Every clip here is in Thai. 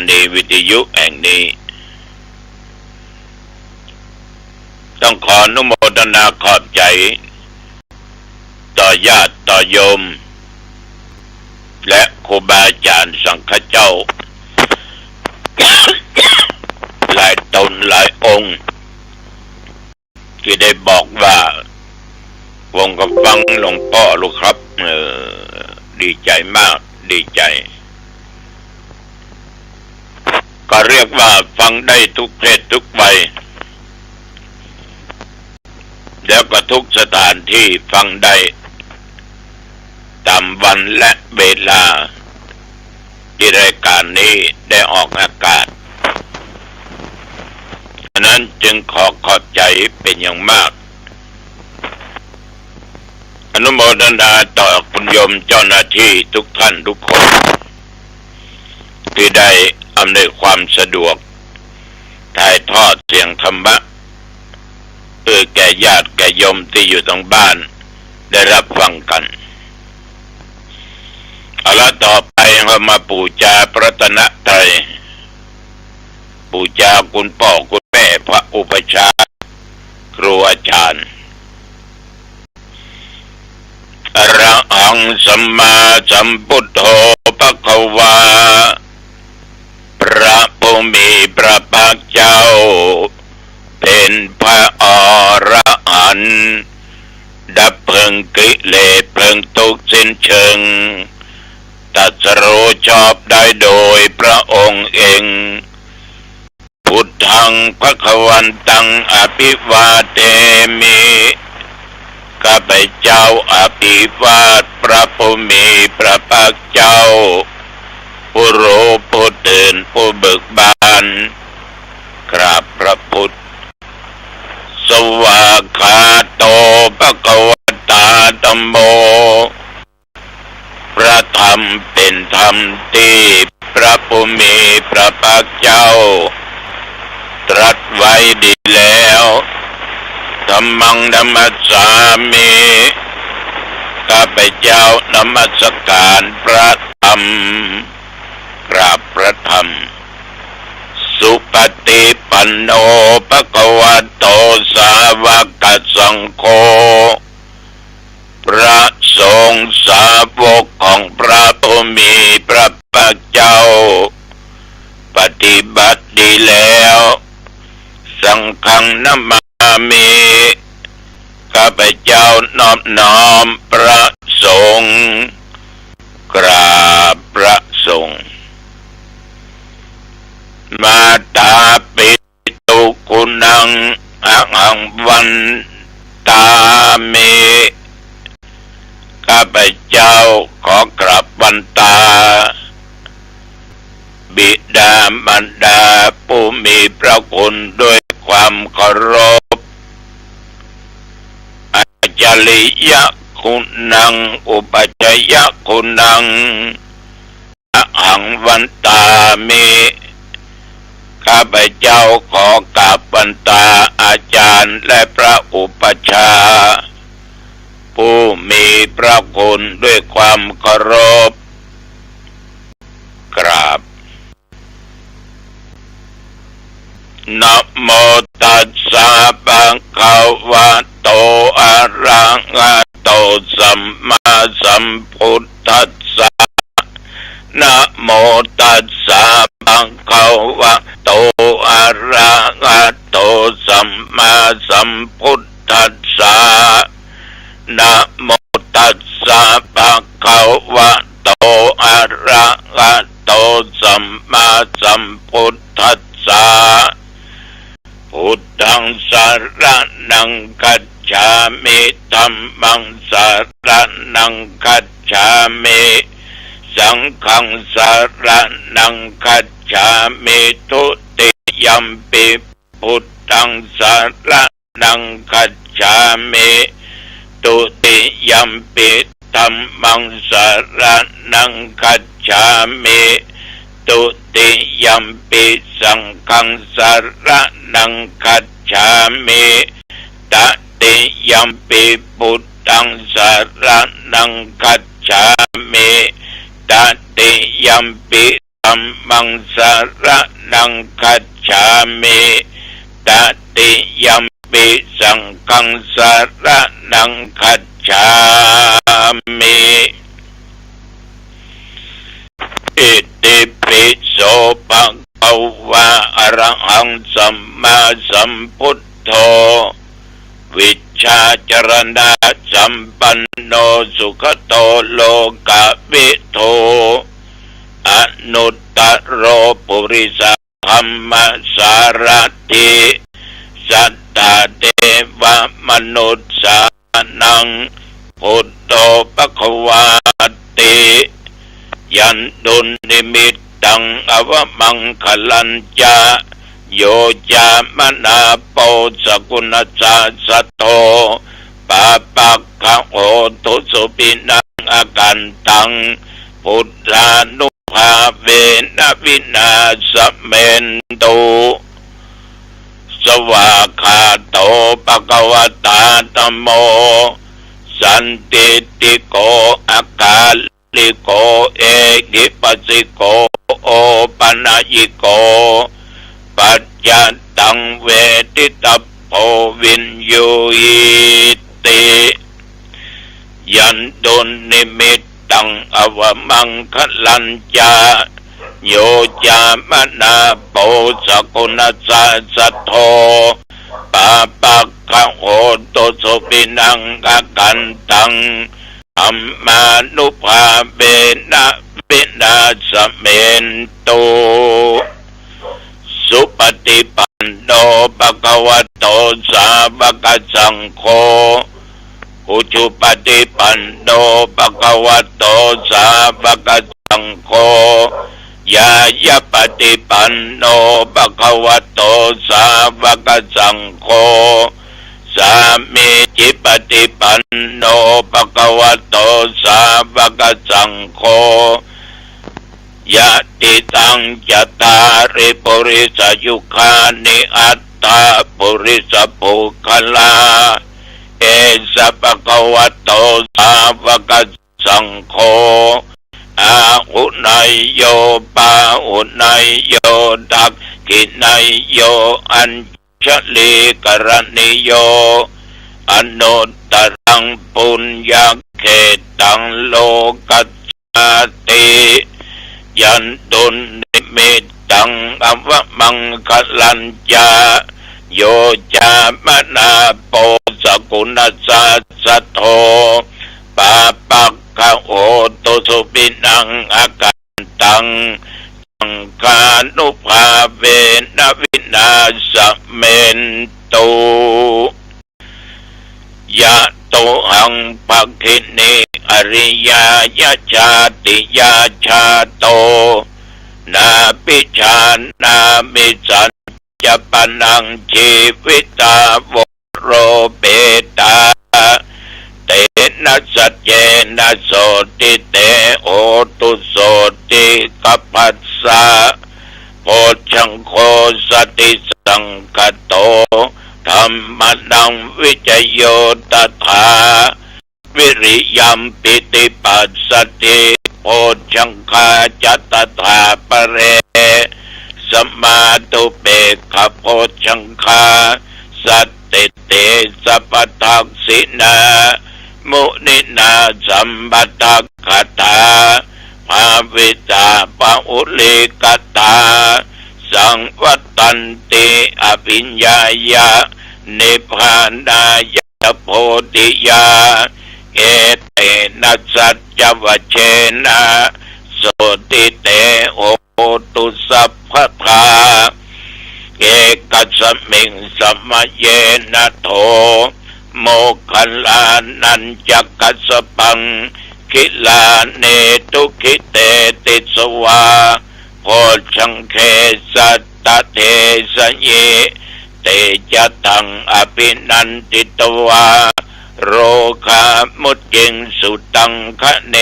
นีวิทยุแห่งนี้ต้องขออนุโมทนาขอบใจต่อญาติต่อโยมและครูบาอาจารย์สังฆเจ้า หลายตนหลายองค์ที่ได้บอกว่าวงกับฟังหลวงพ่อลูกครับดีใจมากดีใจก็เรียกว่าฟังได้ทุกเพศทุกวัยแล้วก็ทุกสถานที่ฟังได้ตามวันและเวลาที่รายการนี้ได้ออกอากาศฉะนั้นจึงขอขอบใจเป็นอย่างมากอนุโมทนาต่อคุณโยมเจ้าหน้าที่ทุกท่านทุกคนที่ได้อำนวยความสะดวกถ่ายทอดเสียงธรรมะแก่ญาติแก่โยมที่อยู่ทางบ้านได้รับฟังกันเอาละต่อไปเรามาบูชาพระรัตนตรัยบูชาคุณพ่อคุณแม่พระอุปัชฌาย์ครูอาจารย์อรหังสัมมาสัมพุทโธภควาพระผู้มีพระภาคเจ้าเป็นพระอรหันต์ดับเพลิงกิเลสเพลิงทุกข์สิ้นเชิงตรัสรู้ชอบได้โดยพระองค์เองพุทธังภควันตังอภิวาเทมิข้าพเจ้าอภิวาทพระผู้มีพระภาคเจ้าผู้รู้ผู้ตื่นผู้เบิกบานกราบพระพุทธสวากขาโตภควตาธัมโมพระธรรมเป็นธรรมที่พระผู้มีพระภาคเจ้าตรัสไว้ดีแล้วธัมมังนัมมัสสามิข้าพเจ้านมัสการพระธรรมกราบพระธรรมสุปฏิปันโนภควโตสาวกสังโฆพระสงฆ์สาวกของพระผู้มีพระภาคเจ้าปฏิบัติดีแล้วสังฆังนัมมามิข้าพเจ้านอบน้อมพระสงฆ์กราบพระสงฆ์มาตาปิตุคุณังอะหังวันตามิข้าพเจ้าขอกราบวันตาบิดามารดาผู้มีพระคุณด้วยความเคารพอาจาริยคุณังอุปัชฌยคุณังอะหังวันตามิข้าพเจ้าขอกราบวันตาอาจารย์และพระอุปัชฌาย์ผู้มีพระคุณด้วยความเคารพกราบนะโมตัสสะภะคะวะโตอะระหะโตสัมมาสัมพุทธัสสะนะโมตัสสะภะคะวะโตอะระหะโตสัมมาสัมพุทธัสสะนะโมตัสสะภะคะวะโตอะระหะโตสัมมาสัมพุทธัสสะพุทธังสรณังคัจฉามิธัมมังสรณังคัจฉามิสังฆังสรณังคัจฉามิทุติยัมปิพุทธังสรณังคัจฉามิทุติยัมปิธัมมังสรณังคัจฉามิตุติยัมปิสังฆังสรณังคัจฉามิตติยัมปิพุทธังสรณังคัจฉามิตติยัมปิธั ธัมมังสรณังคัจฉามิตติยัมปิสังฆังสรณังคัจฉามิอิติปิโสภะคะวะอะระหังสัมมาสัมพุทโธวิชชาจรณะสัมปันโนสุขโตโลกวิโทอนุตตโรปุริสธัมมสารถิสัทธาเทวมนุษย์สานังพุทโธภควาติยันตุนิมิตตังอวมังคลัญจาโยจามนาโปสกุณสัสสโตปะปักขะโหตุสุปินังอากันตังพุทธานุภาเวนะวินาสเมนตุสวากขาโตภควตาธัมโมสันติติโกอาลิโกเอกิปัสสิโกโอปัญญิโกปัจจตังเวทิตาโพวินยูหิติยันตุนิมิตตังอวมังคลัญจาโยจามนาโปสกุณสัสสโทปะปักขะโหตุสุปินังอากันตังอัมมานุภาเบนะวินาสเมนตุสุปฏิปันโนภะคะวะโตสาวกสังโฆอุชุปฏิปันโนภะคะวะโตสาวกสังโฆยายะปฏิปันโนภะคะวะโตสาวกสังโฆสามีจิปฏิปันโนภะคะวะโตสาวกสังโฆยะติตังจัตตาริปุริสยุคานิอัตตาปุริสปุคลาเอสะภะคะวะโตสาวกสังโฆอาหุนายโยปาหุนายโยดักขินายโยอัญชลีกรณิโยอนุตตรังปุญญเขตังโลกัสสติยันตุนิมิตตังอวมังคลัญจาโยจามนาโปสกุณสัสสโทปะปักขะโหตุสุปินังอากันตังสังฆานุภาเวนะวินาสเมนตุยะโตหังปักขินิอริยายะชาติยาชาโตนาปิชานามิสัญจปนังชีวิตาวโรเปตาเตนะสัจเจนะโสติเตโอตุโสติกัปปัสสะโพชังโคสติสังคโตธัมมังวิจโยตถาวิริยัมปิติปัสสติโพชังคาจัตถาปเรสมาตุเปกขโพชังคาสัตติเตสัพพทักษินามุนินาสัมปทักขตาภาวิตาปะอุลิกตาสังวัตตันติอภิญญายะนิพพานายะโพธิยาเอเตนะสัจจวัชเชนะโสติเตโอตุสัพพทาเอกัสมิงสัมมเยนะโทโมคัลลานันจักกัสปังคิลาเนตุคิเตติสวาโพชังเคสัตตเทสเยเตจตังอภินันติตวาโรคามุจจิงสุตังคะเน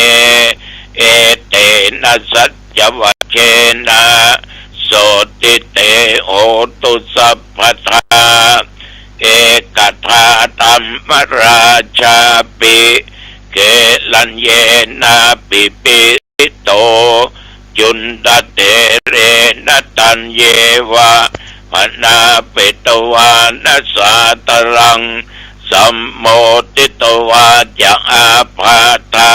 เอเตนะสัจจวัชเชนะโสติเตโหตุสัพพทาเอกทาธรรมราชาปิเกลัญเยนะปิปิโตจุนดเต ตัญเยวะพนาเปตวานัสสาตรังสัมโมติตวาจะอาภาธา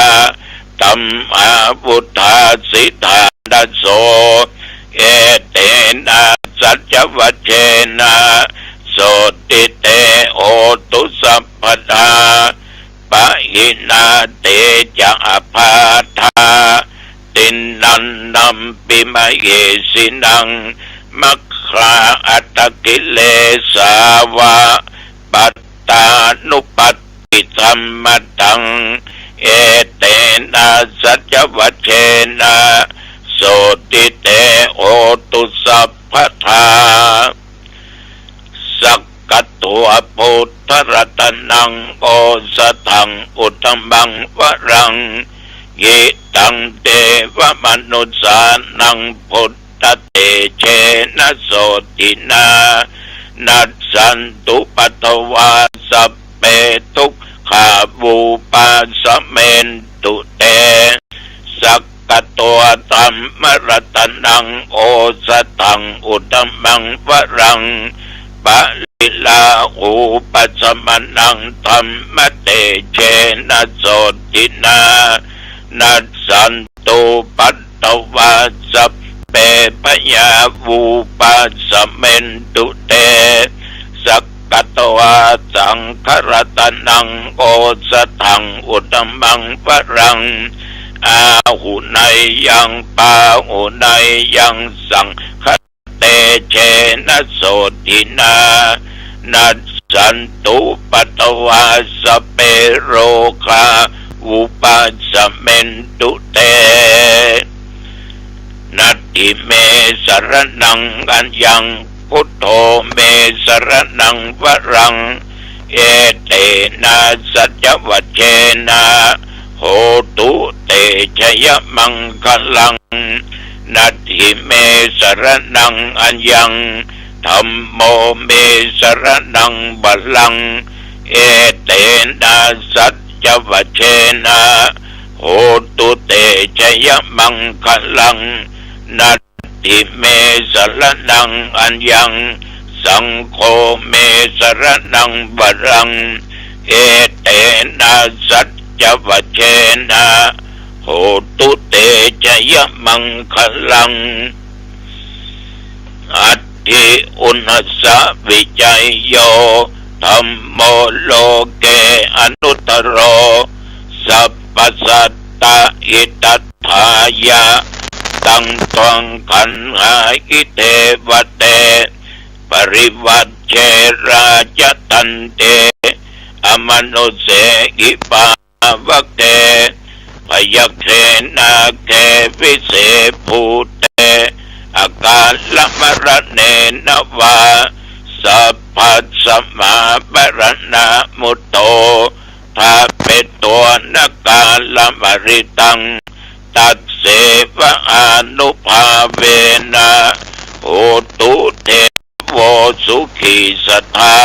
ตัมมาพุทธาสิทธาดัสโสเอเตนะสัจจวัชเชนะโสติเตโอตุสัพพทาปะหินาเตจะอาภาธาตินันนัมปิมะเยสินังมัคคาอัตตกิเลสาวะปัตตานุปัตติธรรมตังเอเตนะสัจจวัชเชนะโสติเตโอตุสัพพทาสักกตัวพุทธรัตนังโอสถังอุตตมังวรังเยตังเตวมนุสสานังพุทธเตเชนะโสตินานัสสันตุปัตตวาสัพเพทุกขาบูปาสเมนตุเตสักกตัวตัมมรัตนังโอสถังอุตตมังวรังปะลิลาหูปัสมนังธรรมเตเชนะโสตินานัสสันตุปัตตวาสัพเพปยาวูปัสเมนตุเตสักกตวาสังขรตนังโอสถังอุตตมังวรังอาหุไนยังปาหุไนยังสังคเตเชนะโสตินานัสสันตุปัตตวาสเปโรคาอุปัสเมนตุเตนัตถิเมสรณังอัญญังพุทโธเมสรณังวรังเอเตนะสัจจวัชเชนะโหตุเตชยมังคลังนัตถิเมสรณังอัญญังธัมโมเมสรณังบัลลังเอเตนะสัจจวัชเชนะโหตุเตชยมังคลังนัตถิเมสรณังอัญญังสังโฆเมสรณังบัลลังเอเตนะสัจจวัชเชนะโหตุเตชยมังคลังอัตถิอุณัสสะวิจัยโยธัมโมโลเกอนุตตโรสัพพสัตตะอิตัฏฐายะตังตวังขันหาอิเทวเตปริวัชเชราจตันเตอมนุเสอิปาวะเกพยัคเขนาเกวิเศภูเตอากาลมรเนนวาสัพพัสสมาบรณะมุตโตถ้าเป็นตัวนกาลมริตังตัดเสวะอนุภาเวนะโหตุเทโวสุขีสัทธา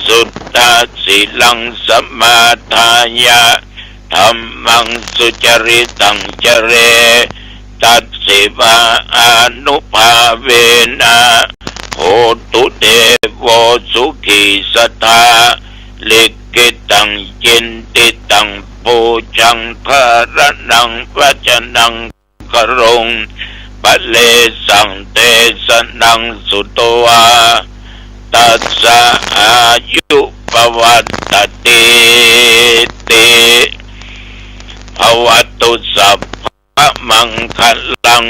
สุตตะสิลังสมาทายะธัมมังสุจริตังจเรตัดเสวะอนุภาเวนะโหตุเทโวสุขีสัทธาลิกิตังจินติตังปูจังภรนังวัจนังกรงปะเลสังเตสนังสุตวาตัสสะอายุปวัตติติภวตุสัพพะมังคลัง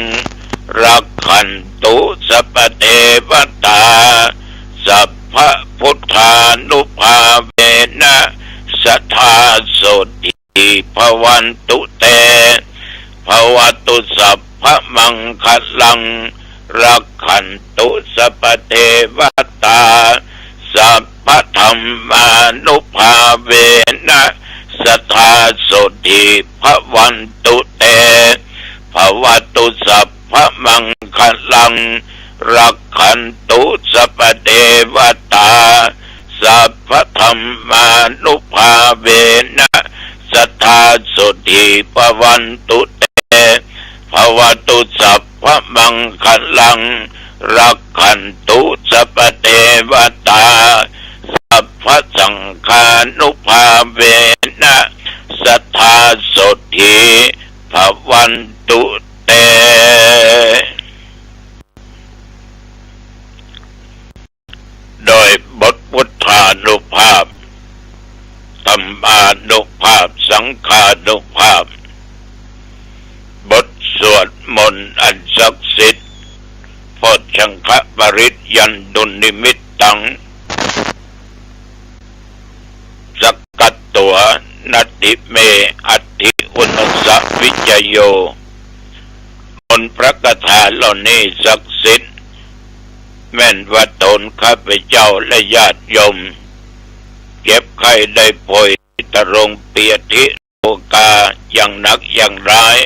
รักขันตุสัพพเทวตาสัพพะพุทธานุภาเวนะสัทธาโสติภวันตุเตภวตุสัพพะมังคลังรักขันตุสัพพเทวตาสัพพะธรรมานุภาเวนะสัทธาโสติภวันตุเตภวตุสัพพะมังคลังรักขันตุสัพพเทวตาสัพพะธรรมานุภาเวนะสัทธาโสติภวันตุเตภ ภวตุสัพพมังคลังรักขันตุสัพเทวตาสัพพสังฆานุภาเวนะสัทธาโสถิภวันตุเตโดยบทพุทธานุภาพธรรมานุภาพสังฆานุภาพบทสวดมนต์อันศักดิ์สิทธิ์โพชฌังคปริตยันตุนิมิตตังสักกัตตัวนัตติเมอัตถิอุณสะวิจโยมนต์พระคาถาเหล่านี้ศักดิ์สิทธิ์แม่นว่าตนข้าพเจ้าและญาติโยมเก็บไข้ได้ป่วยตะรงเปียทิโอกาอย่างหนักอย่างร้าย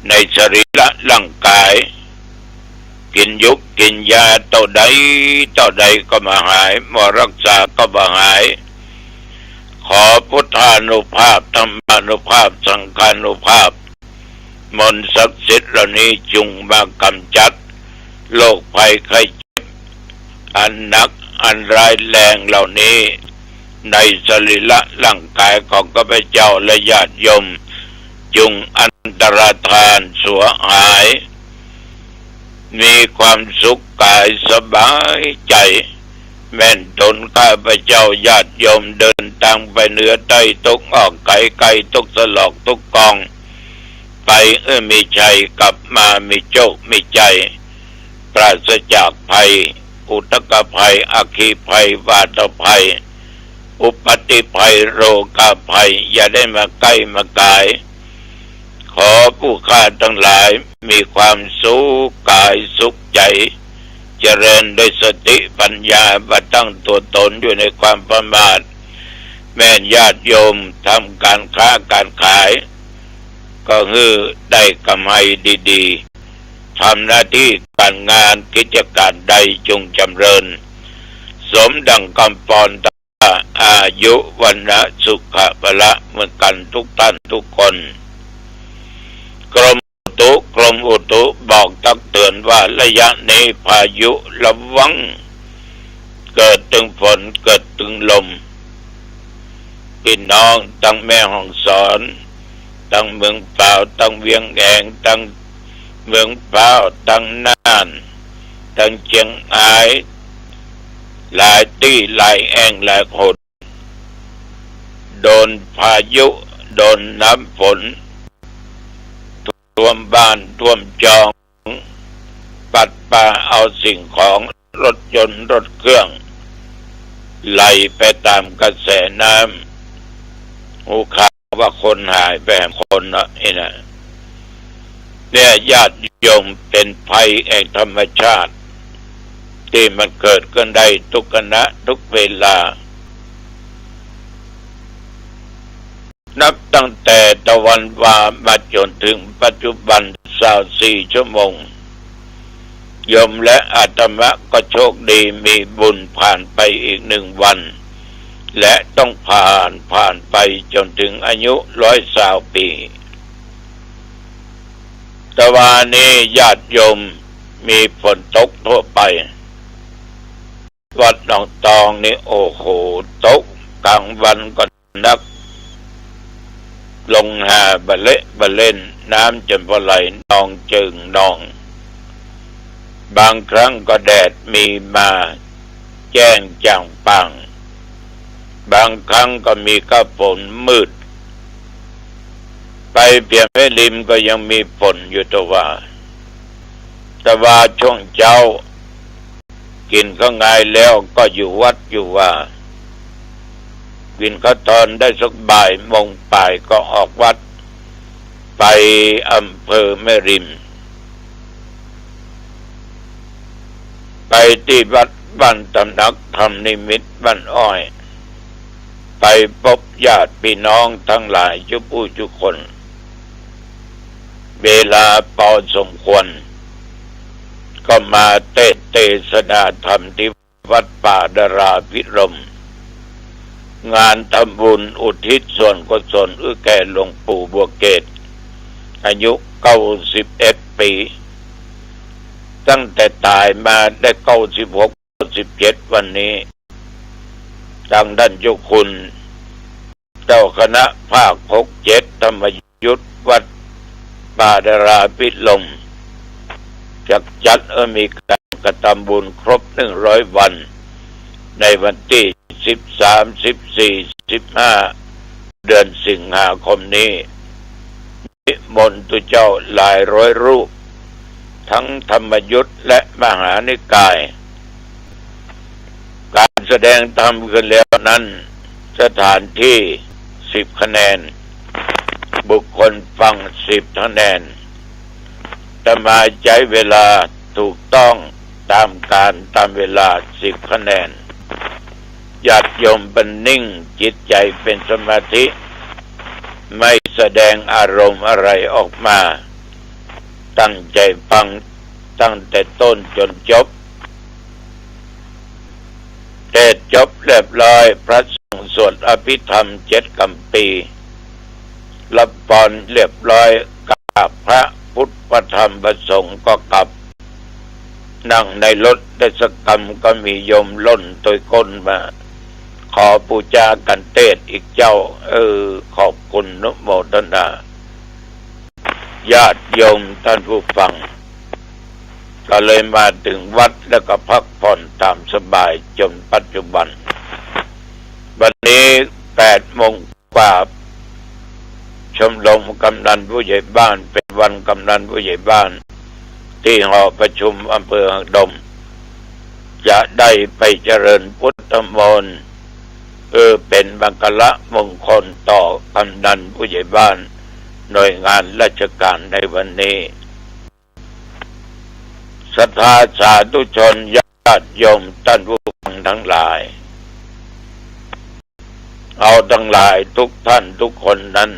ในสรีระร่างกายกินยุกกินยาเท่าใดก็มาหายหมอรักษาก็มาหายขอพุทธานุภาพธรรมานุภาพสังฆานุภาพมนต์ศักดิ์สิทธิ์เหล่านี้จุงมากำจัดโรคภัยไข้เจ็บอันหนักอันร้ายแรงเหล่านี้ในสรีระร่างกายของข้าพเจ้าและญาติโยมจุงอันตรธานสัวหายมีความสุขกายสบายใจแม่นตนข้าพเจ้าญาติโยมเดินทางไปเหนือใต้ตกออกไกลทุกสลอกทุกกองไปมีชัยกลับมามีโชคมีใจปราศจากภัยอุทกภัยอัคคีภัยวาตภัยอุปัติภัยโรคภัยอย่าได้มาใกล้มากายขอผู้ข้าทั้งหลายมีความสุขกายสุขใจเจริญด้วยสติปัญญาบัดตั้งตัวตนอยู่ในความประมาทแม่ญาติโยมทำการค้าการขายก็คือได้กำไรดีๆทำหน้าที่การงานกิจการใดจงจำเริญสมดังคำปอนตาอายุวันนะสุขะพละเหมือนกันทุกท่านทุกคนกรมอุตุบอกตักเตือนว่าระยะนี้พายุระวังเกิดถึงฝนเกิดถึงลมพี่น้องตั้งแม่ฮ่องสอนตั้งเมืองเปล่าตั้งเวียงแหงตั้งเมืองเปล่าตั้งน่านตั้งเชียงรายหลายที่หลายแอ่งหลายคนโดนพายุโดนน้ำฝนท่วมบ้านท่วมจองปัดป่าเอาสิ่งของรถยนต์รถเครื่องไหลไปตามกระแสน้ำหูข่าวว่าคนหายไปคนเนี่ยญาติโยมเป็นภัยแห่งธรรมชาติที่มันเกิดขึ้นได้ทุกขณะทุกเวลานับตั้งแต่ตะวันวามาจนถึงปัจจุบัน24 ชั่วโมงโยมและอาตมาก็โชคดีมีบุญผ่านไปอีก1 วันและต้องผ่านไปจนถึงอายุ120 ปีแต่วันนี้ญาติโยมมีฝนตกทั่วไปวัดหนองตองนี่โอ้โหตกกลางวันก็นักลงหาบะเล่นน้ำจนพอไหลนองจึงนองบางครั้งก็แดดมีมาแจ้งจ่างปังบางครั้งก็มีกระฝนมืดไปเพียงแม่ริมก็ยังมีฝนอยู่แต่ว่าช่วงเช้ากินข้าวงายแล้วก็อยู่วัดอยู่ว่ากินข้าวตอนได้สักบ่ายโมงป่ายก็ออกวัดไปอำเภอแม่ริมไปที่วัดบ้านตำหนักธรรมนิมิตรบ้านอ้อยไปพบญาติพี่น้องทั้งหลายทุกคนเวลาพอสมควรก็มาเทศนาธรรมที่วัดป่าดาราพิรมงานทำบุญอุทิศส่วนกุศลแก่หลวงปู่บัวเกศอายุ 91 ปีตั้งแต่ตายมาได้96 97วันนี้ทางด้านเจ้าคุณเจ้าคณะภาค6 7ธรรมยุทธวัดป่าดาราพิลมจัดมีการกระทำบุญครบ100 วันในวันที่13 14 15เดือนสิงหาคมนี้นิมนต์เจ้าหลายร้อยรูปทั้งธรรมยุทธและมหานิกายการแสดงธรรมขึ้นแล้วนั้นสถานที่10 คะแนนบุคคลฟัง10 คะแนนจะมาใช้เวลาถูกต้องตามการตามเวลา10 คะแนนญาติโยมเป็นนิ่งจิตใจเป็นสมาธิไม่แสดงอารมณ์อะไรออกมาตั้งใจฟังตั้งแต่ต้นจนจบเทศจบเรียบร้อยพระสงฆ์สวดอภิธรรม7 กัมปีรับพรเรียบร้อยกับพระพุทธธรรมประสงค์ก็กลับนั่งในรถได้สักกรรมก็มีโยมล้นตัวก้นมาขอปูจากันเทศอีกเจ้าขอบคุณนุโมทนาญาติโยมท่านผู้ฟังก็เลยมาถึงวัดแล้วก็พักผ่อนตามสบายจนปัจจุบันวันนี้8 โมงกว่าชมรมกำนันผู้ใหญ่บ้านเป็นวันกำนันผู้ใหญ่บ้านที่หอประชุมอำเภอหางดงจะได้ไปเจริญพุทธมนต์เป็นบังคละมงคลต่อกำนันผู้ใหญ่บ้านหน่วยงานราชการในวันนี้ศรัทธาสาธุชนญาติโยมท่านผู้ฟังทั้งหลายเอาทั้งหลายทุกท่านทุกคนนั้น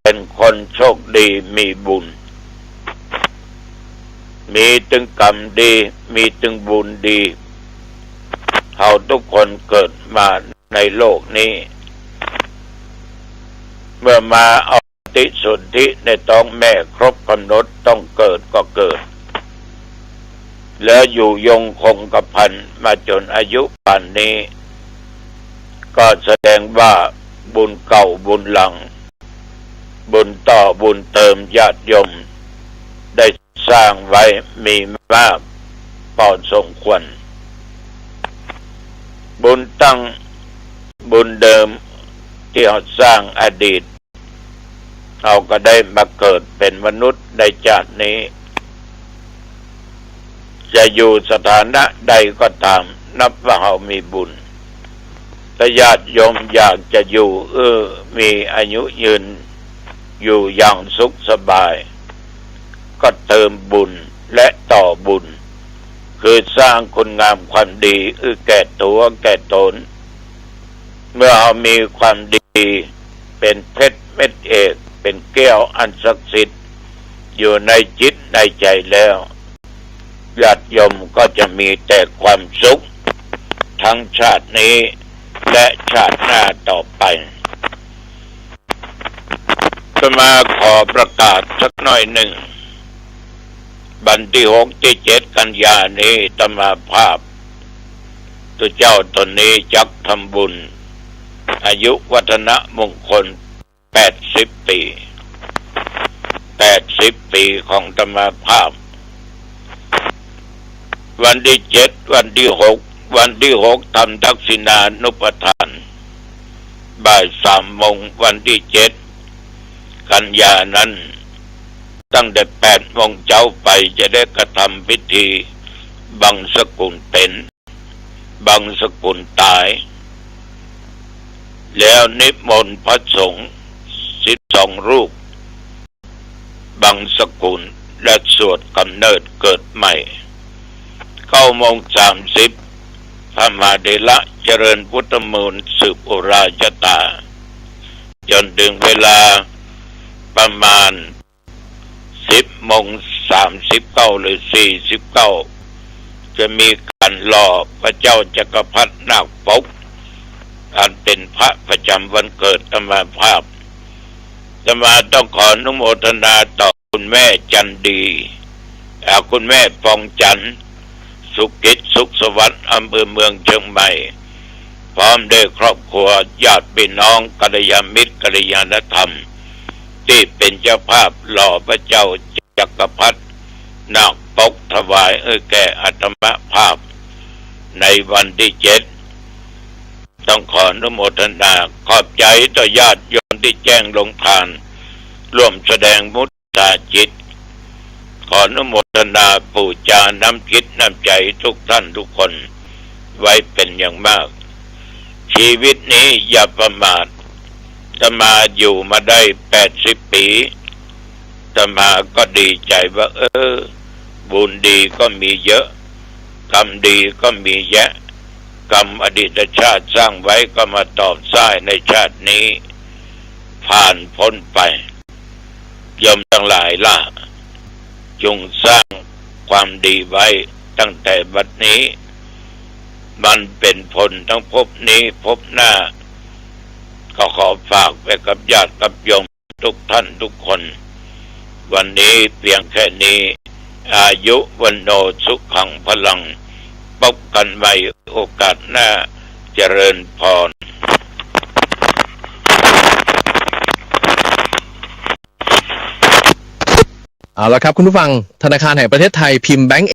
เป็นคนโชคดีมีบุญมีถึงกรรมดีมีถึงบุญดีเราทุกคนเกิดมาในโลกนี้เมื่อมาเอาปฏิสนธิในท้องแม่ครบกำหนดต้องเกิดก็เกิดแล้วอยู่ยงคงกระพันมาจนอายุป่านนี้ก็แสดงว่าบุญเก่าบุญหลังบุญต่อบุญเติมญาติโยมได้สร้างไว้มีมากพอสมควรบุญตั้งบุญเดิมที่เราสร้างอดีตเราก็ได้มาเกิดเป็นมนุษย์ในชาตินี้จะอยู่สถานะใดก็ตามนับว่าเรามีบุญถ้าญาติโยมอยากจะอยู่มีอายุยืนอยู่อย่างสุขสบายก็เติมบุญและต่อบุญคือสร้างคุณงามความดีแก่ตัวแก่ตนเมื่อเรามีความดีเป็นเพชรเม็ดเอกเป็นแก้วอันศักดิ์สิทธิ์อยู่ในจิตในใจแล้วญาติโยมก็จะมีแต่ความสุขทั้งชาตินี้และชาติหน้าต่อไปจะมาขอประกาศสักหน่อยหนึ่งวันที่6 ที่ 7 กันยานี้ธรรมาภาพตัวเจ้าตนนี้จักทำบุญอายุวัฒนมงคล80 ปี80 ปีของธรรมาภาพวันที่ 7 วันที่ 6 วันที่ 6ทำทักษิณานุปทานบ่าย 3 โมงวันที่ 7 กันยานั้นตั้งแต่8 โมงเช้าไปจะได้กระทำพิธีบังสกุลเป็นบังสกุลตายแล้วนิมนต์พระสงฆ์12 รูปบังสกุลและสวดกำเนิดเกิดใหม่9 โมง 30พระมหาเถระเจริญพุทธมนต์สืบอุราชตาจนถึงเวลาประมาณ10 โมง 39 หรือ 49จะมีการหล่อพระเจ้าจักรพรรดินาคปกอันเป็นพระประจำวันเกิดธรรมาภาพ จะมาต้องขออนุโมทนาต่อคุณแม่จันดีคุณแม่ปองจันทร์สุกิจสุขสวัสดิ์อำเภอเมืองเชียงใหม่พร้อมด้วยครอบครัวญาติพี่น้องกัลยาณมิตรกัลยาณธรรมที่เป็นเจ้าภาพหล่อพระเจ้าจักรพรรดินาคปกถวายแก่อัตมภาพในวันที่7ต้องขออนุโมทนาขอบใจต่อญาติโยมที่แจ้งลงทานร่วมแสดงมุทิตาจิตขออนุโมทนาปู่จาน้ำจิตน้ำใจทุกท่านทุกคนไว้เป็นอย่างมากชีวิตนี้อย่าประมาทจะมาอยู่มาได้80 ปีจะมาก็ดีใจว่าบุญดีก็มีเยอะกรรมดีก็มีแยะกรรมอดีตชาติสร้างไว้ก็มาตอบสร้างในชาตินี้ผ่านพ้นไปโยมทั้งหลายล่ะจงสร้างความดีไว้ตั้งแต่บัดนี้มันเป็นผลทั้งภพนี้ภพหน้าก็ขอฝากไว้กับญาติกับโยมทุกท่านทุกคนวันนี้เพียงแค่นี้อายุวันโนสุขังพลังพบกันใหม่โอกาสหน้าเจริญพรเอาละครับคุณผู้ฟังธนาคารแห่งประเทศไทยพิมพ์แบงก์